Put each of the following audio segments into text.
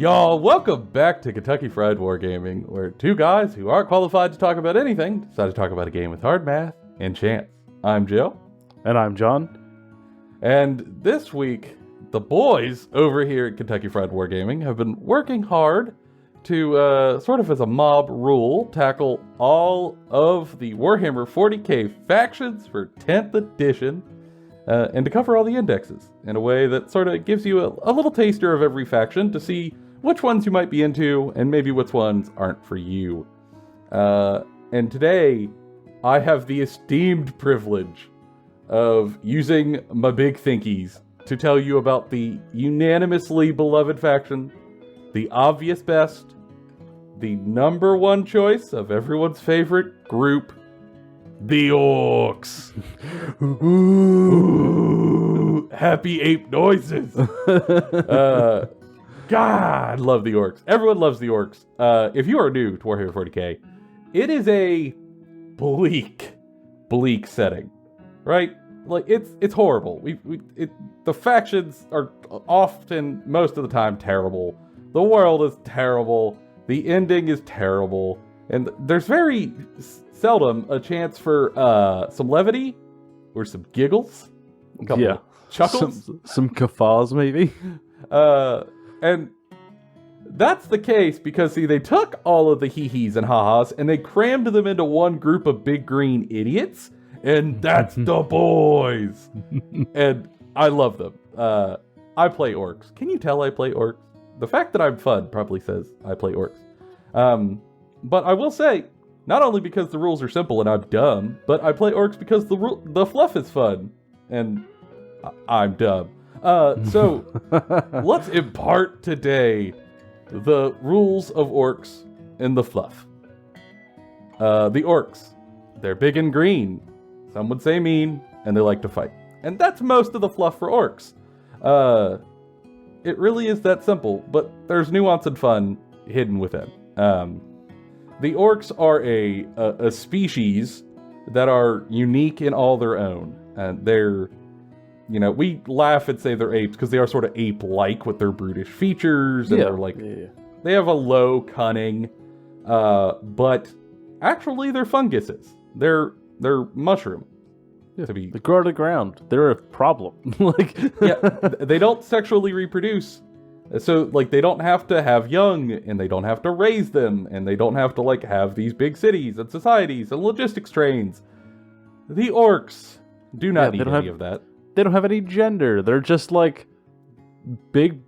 Y'all, welcome back to Kentucky Fried Wargaming, where two guys who aren't qualified to talk about anything decide to talk about a game with hard math and chance. I'm Joe. And I'm John. And this week, the boys over here at Kentucky Fried Wargaming have been working hard to, sort of as a mob rule, tackle all of the Warhammer 40k factions for 10th edition, and to cover all the indexes in a way that sort of gives you a little taster of every faction to see which ones you might be into and maybe which ones aren't for you. And today, I have the esteemed privilege of using my big thinkies to tell you about the unanimously beloved faction, the obvious best, the number one choice of everyone's favorite group, the Orks. Ooh, happy ape noises. God, love the Orks. Everyone loves the Orks. If you are new to Warhammer 40k, it is a bleak setting, right? Like it's horrible. The factions are often, most of the time, terrible. The world is terrible. The ending is terrible, and there's very seldom a chance for some levity or some giggles, a couple chuckles, some guffaws maybe. And that's the case because, see, they took all of the hee-hees and ha-has and they crammed them into one group of big green idiots, and that's the boys. And I love them. I play Orks. Can you tell I play Orks? The fact that I'm fun probably says I play Orks. But I will say, not only because the rules are simple and I'm dumb, but I play Orks because the fluff is fun, and I'm dumb. So let's impart today the rules of Orks and the fluff. The Orks, they're big and green. Some would say mean, and they like to fight. And that's most of the fluff for Orks. It really is that simple, but there's nuance and fun hidden within. The Orks are a species that are unique in all their own. And they're, you know, we laugh and say they're apes because they are sort of ape-like with their brutish features, and they're like, they have a low cunning, but actually they're funguses. They're mushroom. They grow to the ground. They're a problem. They don't sexually reproduce. So, like, they don't have to have young, and they don't have to raise them, and they don't have to, like, have these big cities and societies and logistics trains. The Orks do not need any of that. They don't have any gender. They're just, like, big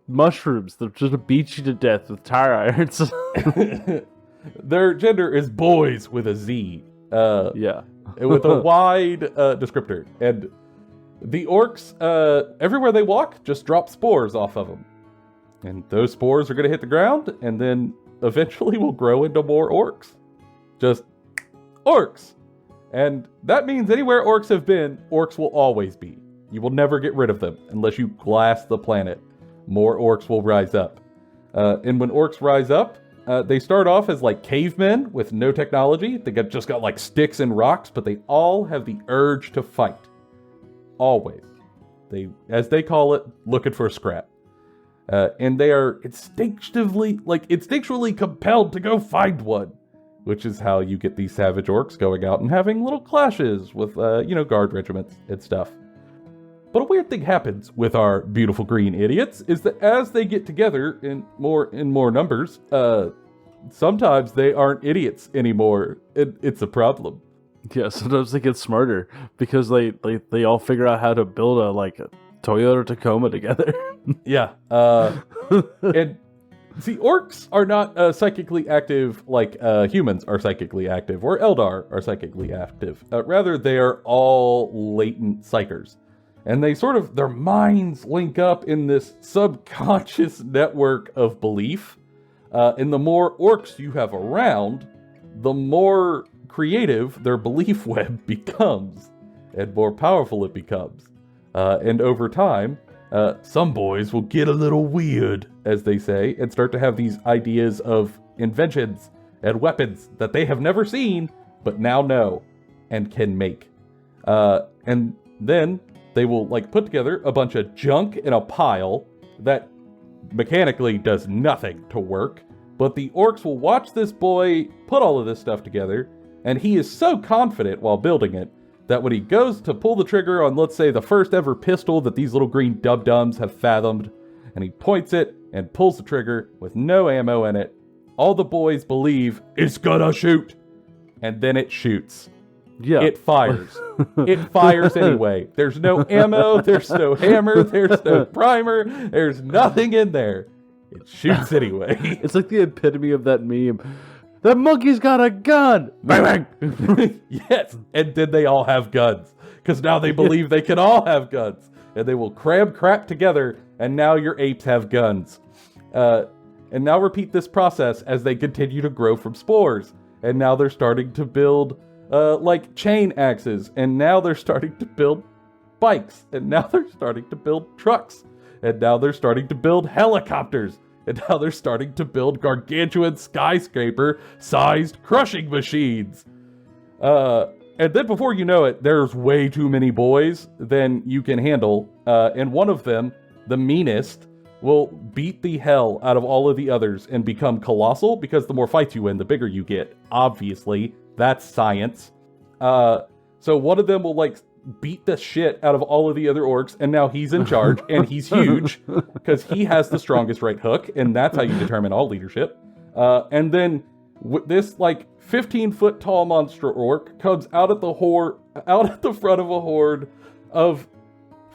mushrooms that just beat you to death with tire irons. Their gender is boys with a Z. With a wide descriptor. And the Orks, everywhere they walk, just drop spores off of them. And those spores are going to hit the ground, and then eventually will grow into more Orks. Just Orks. And that means anywhere Orks have been, Orks will always be. You will never get rid of them unless you glass the planet. More Orks will rise up. And when Orks rise up, they start off as like cavemen with no technology. They just got like sticks and rocks, but they all have the urge to fight. Always. They, as they call it, looking for a scrap. And they are instinctually compelled to go find one. Which is how you get these savage Orks going out and having little clashes with, guard regiments and stuff. But a weird thing happens with our beautiful green idiots is that as they get together in more numbers, sometimes they aren't idiots anymore. It's a problem. Yeah, sometimes they get smarter because they all figure out how to build a Toyota Tacoma together. Yeah. And see, Orks are not psychically active like humans are psychically active, or Eldar are psychically active. Rather, they are all latent psychers. And their minds link up in this subconscious network of belief. And the more Orks you have around, the more creative their belief web becomes, and more powerful it becomes. And over time, some boys will get a little weird, as they say, and start to have these ideas of inventions and weapons that they have never seen, but now know and can make. And then they will put together a bunch of junk in a pile that mechanically does nothing to work, but the orcs will watch this boy put all of this stuff together, and he is so confident while building it that when he goes to pull the trigger on, let's say, the first ever pistol that these little green dum-dums have fathomed, and he points it and pulls the trigger with no ammo in it, all the boys believe it's gonna shoot, and then it shoots. Yeah. It fires. It fires anyway. There's no ammo, there's no hammer, there's no primer, there's nothing in there. It shoots anyway. It's like the epitome of that meme. That monkey's got a gun! Bang, bang! Yes, and then they all have guns. Because now they believe they can all have guns. And they will cram crap together, and now your apes have guns. And now repeat this process as they continue to grow from spores. And now they're starting to build like chain axes, and now they're starting to build bikes, and now they're starting to build trucks, and now they're starting to build helicopters, and now they're starting to build gargantuan skyscraper-sized crushing machines. And then before you know it, there's way too many boys than you can handle, and one of them, the meanest, will beat the hell out of all of the others and become colossal, because the more fights you win, the bigger you get. Obviously, that's science. So one of them will like beat the shit out of all of the other orcs, and now he's in charge, and he's huge, because he has the strongest right hook, and that's how you determine all leadership. And then this like 15-foot tall monster orc comes out at the front of a horde of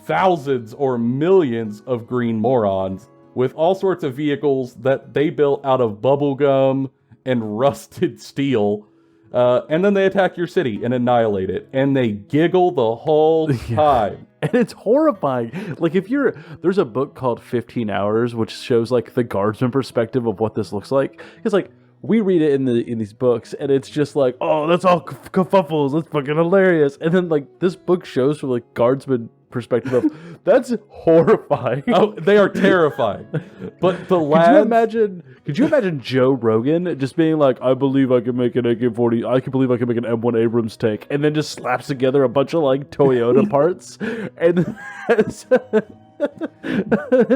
thousands or millions of green morons with all sorts of vehicles that they built out of bubblegum and rusted steel. And then they attack your city and annihilate it. And they giggle the whole time. And it's horrifying. Like there's a book called 15 Hours, which shows like the guardsman perspective of what this looks like. It's like, we read it in these books, and it's just like, oh, that's all kerfuffles. That's fucking hilarious. And then like this book shows from like guardsman perspective of that's horrifying. Oh, they are terrifying. But the lads... Could you imagine Joe Rogan just being like, I believe I can make an AK-40, I can believe I can make an M1 Abrams tank, and then just slaps together a bunch of like Toyota parts, and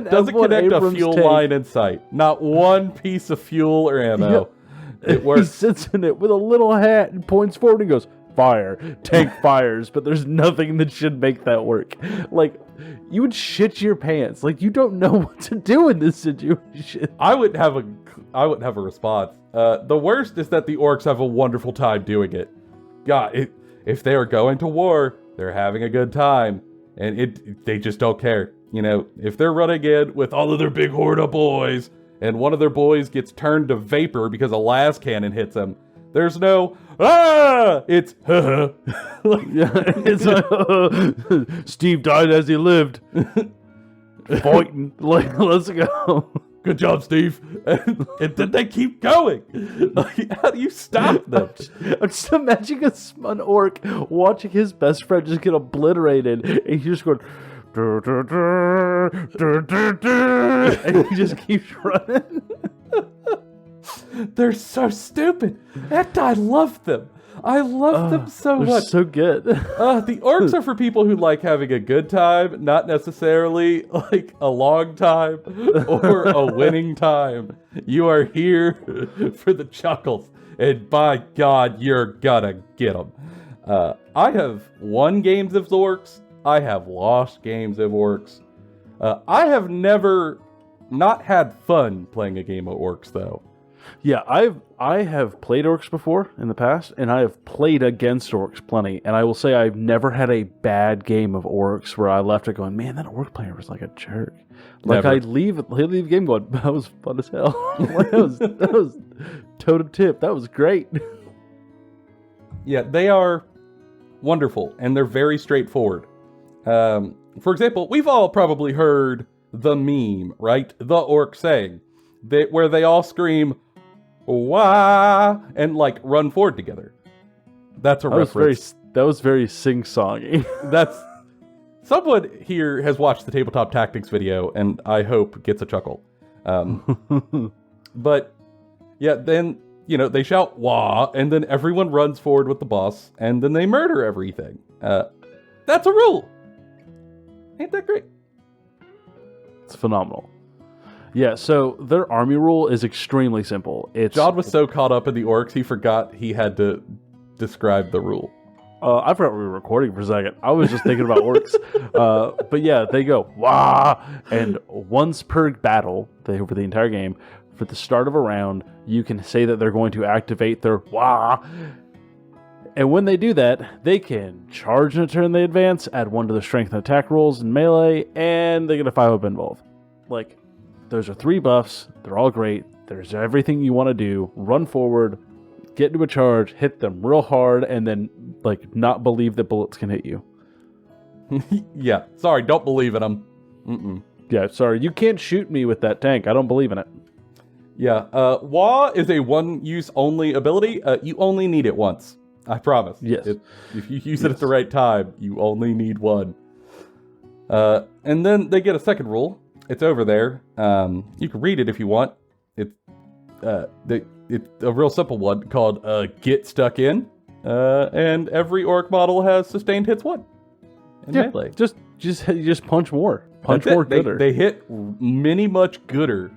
doesn't connect a fuel line in sight. Not one piece of fuel or ammo. Yeah. It works. He sits in it with a little hat and points forward and goes, fire. Tank fires, but there's nothing that should make that work. Like, you would shit your pants. Like, you don't know what to do in this situation. I wouldn't have a response. The worst is that the orcs have a wonderful time doing it. God, if they are going to war, they're having a good time, and they just don't care. You know, if they're running in with all of their big horde of boys, and one of their boys gets turned to vapor because a las cannon hits him, there's no, it's, it's like, Steve died as he lived. Fighting, like, let's go. Good job, Steve. And then they keep going. Like, how do you stop them? I'm just imagining an orc watching his best friend just get obliterated, and he's just going, and he just keeps running. They're so stupid. And I love them. I love them so much. So good. The orcs are for people who like having a good time, not necessarily like a long time or a winning time. You are here for the chuckles, and by God, you're gonna get them. I have won games of orcs. I have lost games of orcs. I have never not had fun playing a game of orcs, though. Yeah, I have played orcs before in the past, and I have played against orcs plenty, and I will say I've never had a bad game of orcs where I left it going, man, that orc player was like a jerk. Like, Never. I'd leave the game going, that was fun as hell. Like, that was toe to tip. That was great. Yeah, they are wonderful, and they're very straightforward. For example, we've all probably heard the meme, right? The orc saying, where they all scream, "Wah!" and like run forward together. That's a reference. That was very sing-songy. That's someone here has watched the tabletop tactics video, and I hope gets a chuckle. But yeah, then they shout "Wah!" and then everyone runs forward with the boss, and then they murder everything. That's a rule. Ain't that great? It's phenomenal. Yeah, so their army rule is extremely simple. John was so caught up in the orcs, he forgot he had to describe the rule. I forgot we were recording for a second. I was just thinking about orcs. But yeah, they go, wah! And once per battle, over the entire game, for the start of a round, you can say that they're going to activate their wah! And when they do that, they can charge in a turn they advance, add 1 to their strength and attack rolls in melee, and they get a 5-up involved. Like, those are 3 buffs. They're all great. There's everything you want to do. Run forward, get into a charge, hit them real hard, and then, like, not believe that bullets can hit you. Yeah, sorry, don't believe in them. Mm-mm. Yeah, sorry, you can't shoot me with that tank. I don't believe in it. Yeah, WAAAGH is a one-use only ability. You only need it once. I promise. Yes. If you use it at the right time, you only need one. And then they get a second rule. It's over there. You can read it if you want. It's a real simple one called Get Stuck In. And every orc model has sustained hits 1. Melee. Just punch more. Punch more gooder. They hit many much gooder.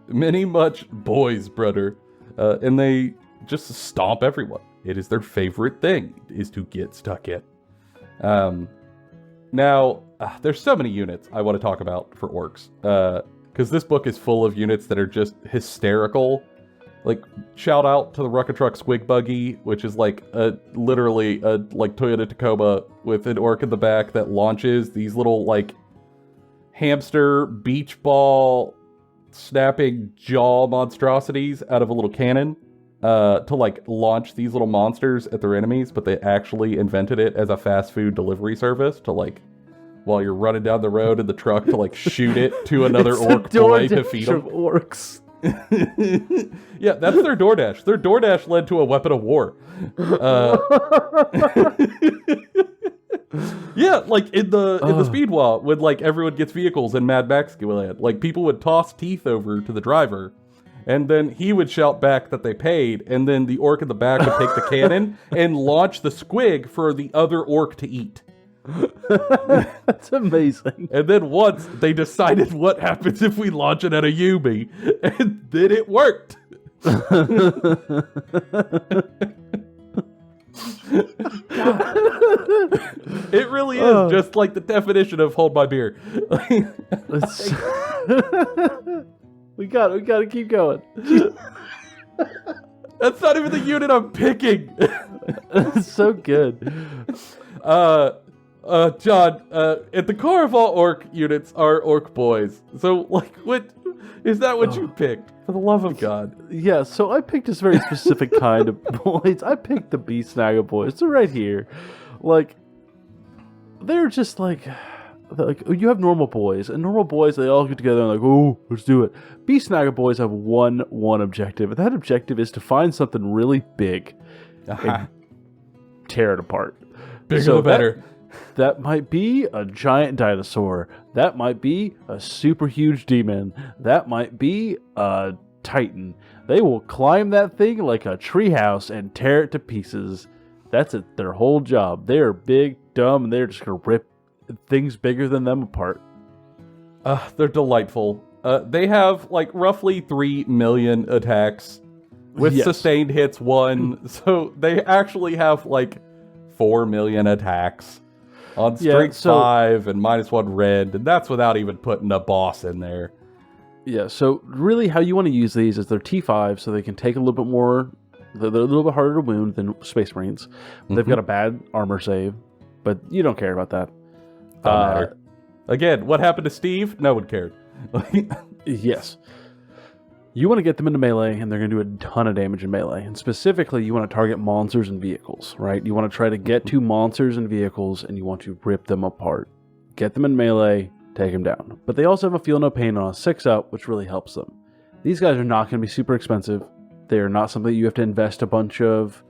Many much boys, brother. And they just stomp everyone. It is their favorite thing, is to get stuck in. Now, there's so many units I want to talk about for orcs. Because this book is full of units that are just hysterical. Like, shout out to the Rucka Truck Squig Buggy, which is like literally a Toyota Tacoma with an orc in the back that launches these little like hamster beach ball snapping jaw monstrosities out of a little cannon to like launch these little monsters at their enemies, but they actually invented it as a fast food delivery service to like, while you're running down the road in the truck, to like shoot it to another orc boy to feed them. Orcs. Yeah, that's their DoorDash. Their DoorDash led to a weapon of war. Yeah, like in the Speed Wall, when like everyone gets vehicles in Mad Max land, like people would toss teeth over to the driver, and then he would shout back that they paid, and then the orc in the back would take the cannon and launch the squig for the other orc to eat. That's amazing. And then once they decided what happens if we launch it at a Yubi, and then it worked. It really is just like the definition of hold my beer. We got to keep going. That's not even the unit I'm picking. It's so good. John, at the core of all orc units are orc boys. So, like, what is that? What you picked? For the love of God. Yeah. So I picked this very specific kind of boys. I picked the Snagga boys. They're right here. Like, they're just like you have normal boys, and normal boys, they all get together and like, oh, let's do it. Snagga boys have one objective, and that objective is to find something really big and tear it apart. Bigger the better. That might be a giant dinosaur. That might be a super huge demon. That might be a titan. They will climb that thing like a treehouse and tear it to pieces. That's it. Their whole job. They are big, dumb, and they're just going to rip things bigger than them apart. They're delightful. They have like roughly 3 million attacks with sustained hits 1. So they actually have like 4 million attacks. On strength 5 and -1 rend, and that's without even putting a boss in there. Yeah, so really how you want to use these is they're T5, so they can take a little bit more, they're a little bit harder to wound than Space Marines. They've got a bad armor save, but you don't care about that. Don't matter. Again, what happened to Steve? No one cared. Yes. You want to get them into melee, and they're going to do a ton of damage in melee. And specifically, you want to target monsters and vehicles, right? You want to try to get to monsters and vehicles, and you want to rip them apart. Get them in melee, take them down. But they also have a Feel No Pain on a 6-up, which really helps them. These guys are not going to be super expensive. They are not something you have to invest a bunch of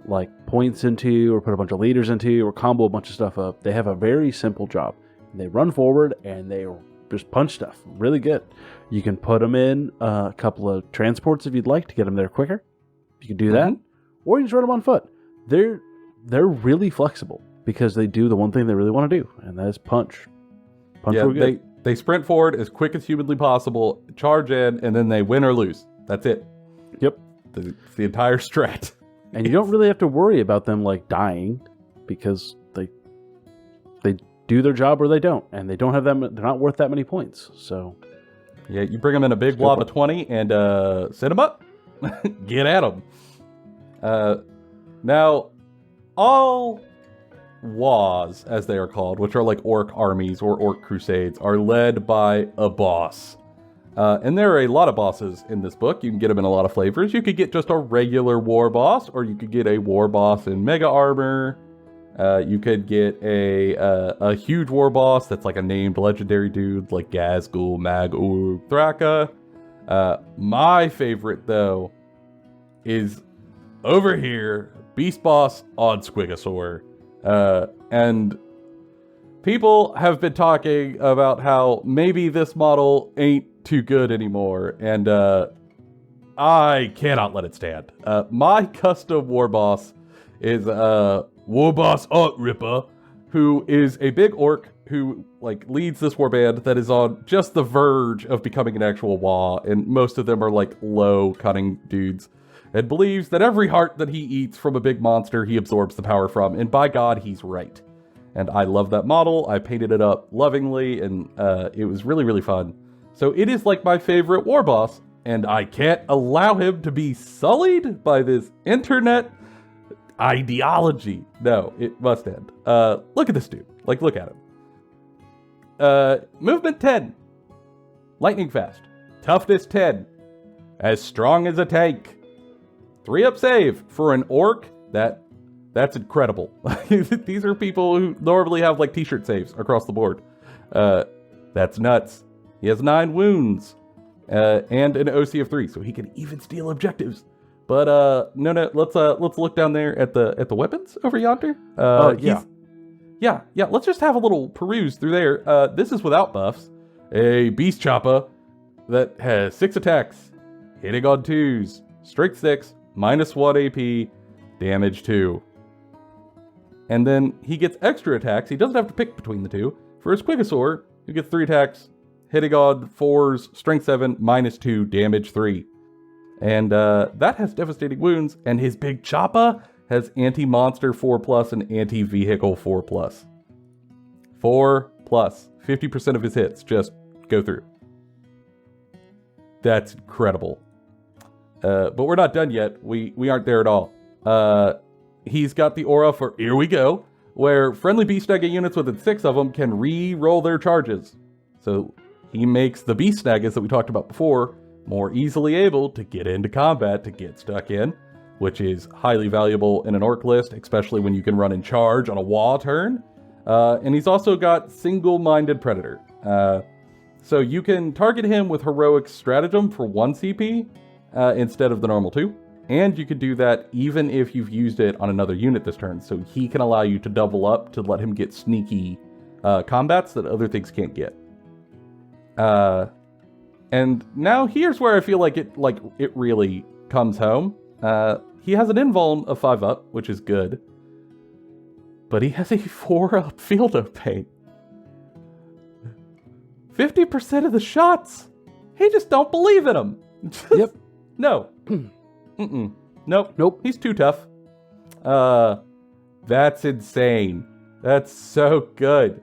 like points into, or put a bunch of leaders into, or combo a bunch of stuff up. They have a very simple job. They run forward, and they just punch stuff really good. You can put them in a couple of transports if you'd like to get them there quicker. You can do that, or you just run them on foot. They're really flexible because they do the one thing they really want to do, and that is punch. Punch real good. They sprint forward as quick as humanly possible, charge in, and then they win or lose. That's it. Yep. It's the entire strat. And you don't really have to worry about them like dying because they do their job or they don't, and they don't have them. They're not worth that many points. So yeah, you bring them in a big blob of 20 and set them up. Get at them. Now, all WAAAGHs, as they are called, which are like orc armies or orc crusades, are led by a boss. And there are a lot of bosses in this book. You can get them in a lot of flavors. You could get just a regular war boss, or you could get a war boss in mega armor. You could get a huge war boss that's like a named legendary dude, like Gazgul, Mag-Ur, Thraka. My favorite, though, is over here, Beast Boss on Squigosaur. And people have been talking about how maybe this model ain't too good anymore, and I cannot let it stand. My custom war boss is War Boss Art Ripper, who is a big orc who like leads this warband that is on just the verge of becoming an actual WAAAGH, and most of them are like low cunning dudes, and believes that every heart that he eats from a big monster he absorbs the power from, and by God, he's right. And I love that model. I painted it up lovingly, and it was really, really fun. So it is like my favorite war boss, and I can't allow him to be sullied by this internet ideology. No, it must end. Look at this dude. Like, look at him. Movement 10. Lightning fast. Toughness 10. As strong as a tank. 3-up save for an orc. That's incredible. These are people who normally have like t-shirt saves across the board. That's nuts. He has 9 wounds and an OC of 3, so he can even steal objectives. But no, let's look down there at the weapons over yonder. Yeah. Let's just have a little peruse through there. This is without buffs. A beast chopper that has 6 attacks, hitting on 2s, strength 6, -1 AP, damage 2. And then he gets extra attacks. He doesn't have to pick between the two. For his Squigosaur, who gets 3 attacks, hitting on 4s, strength 7, -2, damage 3. And that has devastating wounds. And his big choppa has anti-monster 4+, and anti-vehicle 4+. 4+. 50% of his hits just go through. That's incredible. But we're not done yet. We aren't there at all. He's got the aura for Here We Go, where friendly Beast Snagga units within 6 of them can re-roll their charges. So he makes the Beast Snaggas that we talked about before more easily able to get into combat, to get stuck in, which is highly valuable in an orc list, especially when you can run in charge on a WAAAGH turn. And he's also got Single-Minded Predator. So you can target him with Heroic Stratagem for 1 CP instead of the normal 2. And you could do that even if you've used it on another unit this turn. So he can allow you to double up to let him get sneaky combats that other things can't get. And now here's where I feel like it really comes home. He has an invuln of 5-up, which is good. But he has a 4-up field of pain. 50% of the shots, he just don't believe in them. Yep. No. Nope. He's too tough. That's insane. That's so good.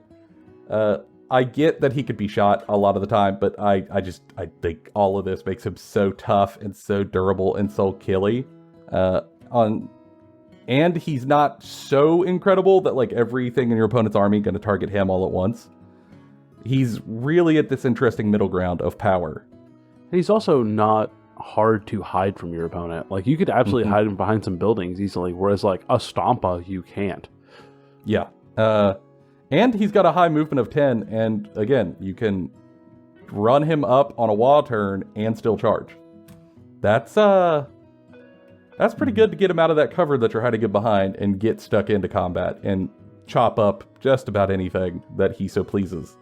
I get that he could be shot a lot of the time, but I think all of this makes him so tough and so durable and so killy. And he's not so incredible that like everything in your opponent's army going to target him all at once. He's really at this interesting middle ground of power. He's also not hard to hide from your opponent. Like you could absolutely hide him behind some buildings easily, whereas like a Stompa you can't. Yeah. And he's got a high movement of 10, and again, you can run him up on a WAAAGH turn and still charge. That's pretty good to get him out of that cover that you're hiding behind and get stuck into combat and chop up just about anything that he so pleases.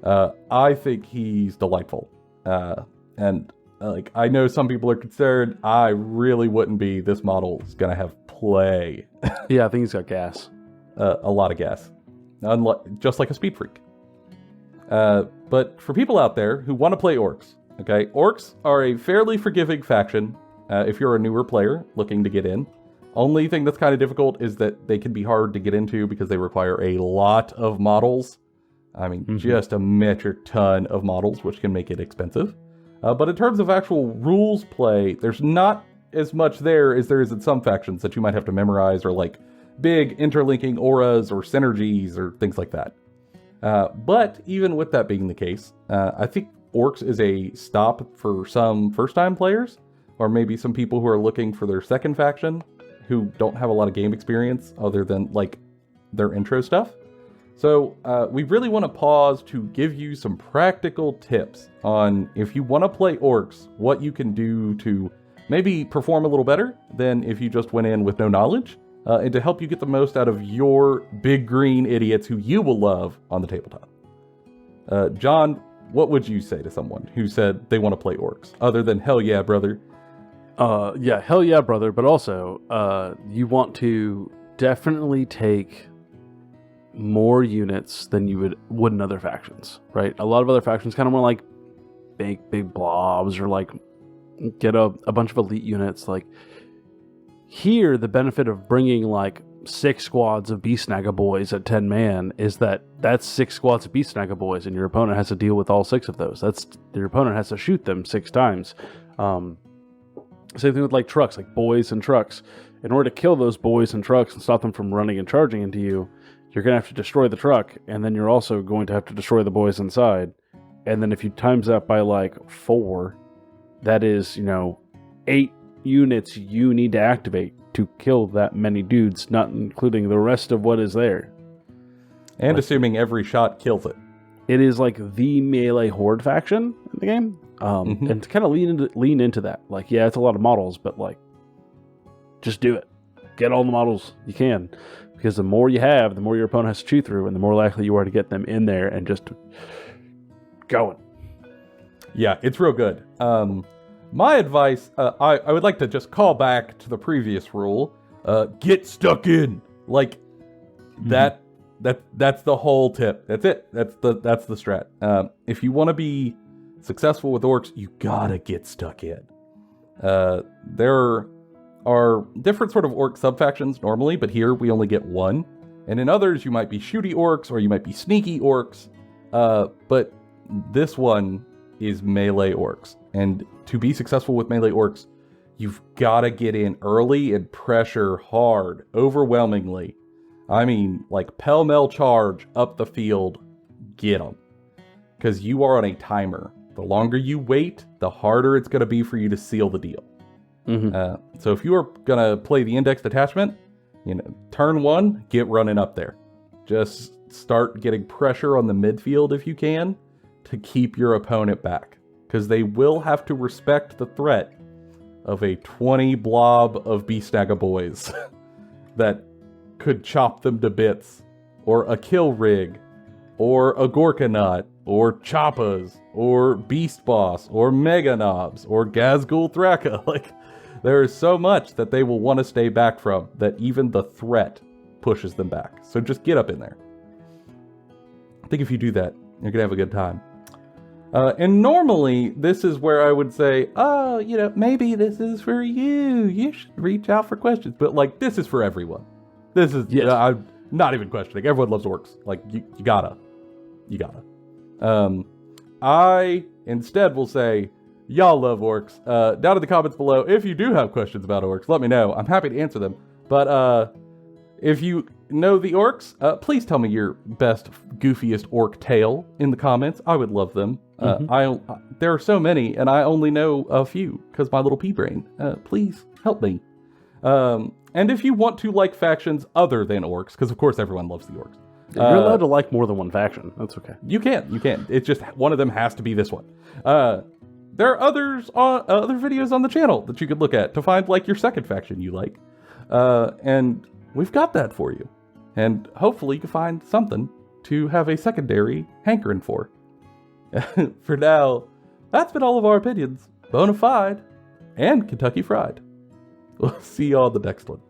I think he's delightful. And like, I know some people are concerned. I really wouldn't be. This model is going to have play. Yeah, I think he's got gas. A lot of gas. Just like a speed freak. But for people out there who want to play Orcs, okay, Orcs are a fairly forgiving faction if you're a newer player looking to get in. Only thing that's kind of difficult is that they can be hard to get into because they require a lot of models. I mean, just a metric ton of models, which can make it expensive. But in terms of actual rules play, there's not as much there as there is in some factions that you might have to memorize, or like big interlinking auras or synergies or things like that. But even with that being the case, I think Orcs is a stop for some first-time players, or maybe some people who are looking for their second faction who don't have a lot of game experience other than like their intro stuff. So we really want to pause to give you some practical tips on if you want to play Orcs, what you can do to maybe perform a little better than if you just went in with no knowledge, and to help you get the most out of your big green idiots who you will love on the tabletop. John, what would you say to someone who said they want to play Orcs, other than hell yeah, brother? Yeah, hell yeah, brother. But also, you want to definitely take more units than you would in other factions, right? A lot of other factions kind of want like big blobs, or like get a bunch of elite units. Like here, the benefit of bringing like 6 squads of Beast Snagga boys at 10 man is that that's 6 squads of Beast Snagga boys, and your opponent has to deal with all 6 of those. Your opponent has to shoot them 6 times. Same thing with like trucks, like boys and trucks. In order to kill those boys and trucks and stop them from running and charging into you, you're going to have to destroy the truck, and then you're also going to have to destroy the boys inside. And then if you times that by like 4, that is, 8 units you need to activate to kill that many dudes, not including the rest of what is there. And assuming every shot kills it. It is like the melee horde faction in the game. And to kind of lean into that. Like, yeah, it's a lot of models, but like, just do it. Get all the models you can. Because the more you have, the more your opponent has to chew through, and the more likely you are to get them in there and just going. Yeah, it's real good. My advice, I would like to just call back to the previous rule. Get stuck in. Like, that's the whole tip. That's it. That's the strat. If you want to be successful with Orcs, you gotta get stuck in. There are different sort of Orc subfactions normally, but here we only get one. And in others, you might be shooty Orcs, or you might be sneaky Orcs. But this one is melee Orcs. And to be successful with melee Orcs, you've got to get in early and pressure hard, overwhelmingly. I mean, like pell-mell charge up the field, get them. Because you are on a timer. The longer you wait, the harder it's going to be for you to seal the deal. So if you are going to play the index detachment, turn 1, get running up there. Just start getting pressure on the midfield if you can to keep your opponent back. Because they will have to respect the threat of a 20 blob of Beast Snagga boys that could chop them to bits, or a kill rig, or a Gorkanaut, or Choppas, or Beast Boss, or Mega Knobs, or Gazgul Thraka. Like, there is so much that they will want to stay back from, that even the threat pushes them back. So just get up in there. I think if you do that, you're going to have a good time. And normally, this is where I would say, oh, maybe this is for you. You should reach out for questions. But, like, this is for everyone. This is, yes. I'm not even questioning. Everyone loves Orcs. Like, you gotta. I, instead, will say, y'all love Orcs. Down in the comments below, if you do have questions about Orcs, let me know. I'm happy to answer them. But if you know the Orcs, please tell me your best, goofiest Orc tale in the comments. I would love them. There are so many, and I only know a few, because my little pea brain. Please help me. And if you want to like factions other than Orcs, because of course everyone loves the Orcs. You're allowed to like more than one faction. That's okay. You can. It's just one of them has to be this one. There are other videos on the channel that you could look at to find like your second faction you like. And we've got that for you. And hopefully you can find something to have a secondary hankering for. For now, that's been all of our opinions. Bona fide and Kentucky Fried. We'll see you all in the next one.